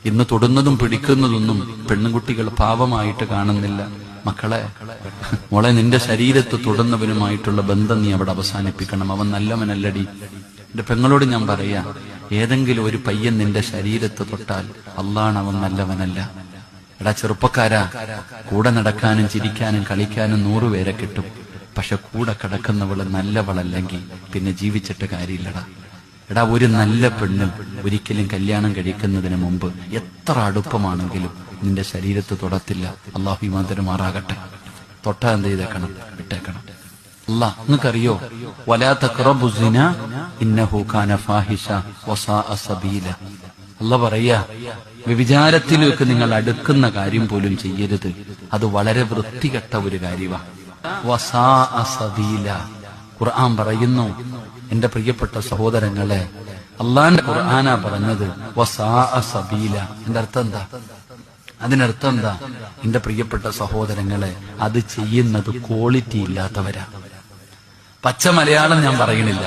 ഇന്ന് തൊടുന്നതും പിടിക്കുന്നതൊന്നും പെണ്ണുകുട്ടികൾ പാവമായിട്ട് കാണുന്നില്ല. മക്കളെ, മോളെ, നിന്റെ ശരീരത്ത് തൊടുന്നവനുമായിട്ടുള്ള ബന്ധം നീ അവിടെ അവസാനിപ്പിക്കണം. അവൻ നല്ലവനല്ലടി. എന്റെ പെങ്ങളോട് ഞാൻ പറയാ, ഏതെങ്കിലും ഒരു പയ്യൻ നിന്റെ ശരീരത്ത് തൊട്ടാൽ അള്ളാണ് അവൻ നല്ലവനല്ല. എടാ ചെറുപ്പക്കാരാ, കൂടെ നടക്കാനും ചിരിക്കാനും കളിക്കാനും 100 പേരെ കിട്ടും. പക്ഷെ കൂടെ കിടക്കുന്നവള് നല്ലവളല്ലെങ്കിൽ പിന്നെ ജീവിച്ചിട്ട് കാര്യമില്ലടാ. എടാ, ഒരു നല്ല പെണ്ണ് ഒരിക്കലും കല്യാണം കഴിക്കുന്നതിന് മുമ്പ് എത്ര അടുപ്പമാണെങ്കിലും നിന്റെ ശരീരത്ത് തൊടത്തില്ല. അള്ളാഹു ഈമാൻ തരുമാറാകട്ടെ. തൊട്ടാ എന്ത് ചെയ്തേക്കണം? വിട്ടേക്കണം. അല്ലാഹ് നിങ്ങൾക്കറിയോ, വലാ തഖറബു സിന ഇന്നഹു കാന ഫാഹിഷ വസാഅ സബീല. അല്ലാഹ് പറയാ, വ്യഭിചാരത്തിലേക്ക് നിങ്ങൾ അടുക്കുന്ന കാര്യം പോലും ചെയ്യരുത്. അത് വളരെ വൃത്തികെട്ട ഒരു കാര്യമാണ്. വസാഅ സബീല. ഖുർആൻ പറയുന്നു, എന്റെ പ്രിയപ്പെട്ട സഹോദരങ്ങളെ, അള്ളാന്റെ ഖുർആനാ പറഞ്ഞത് വസാഅ സബീല. എന്റെ അർത്ഥം എന്താ? അതിനർത്ഥം എന്താ? എന്റെ പ്രിയപ്പെട്ട സഹോദരങ്ങളെ, അത് ചെയ്യുന്നത് ക്വാളിറ്റി ഇല്ലാത്തവരാ. പച്ച മലയാളം ഞാൻ പറയണില്ല.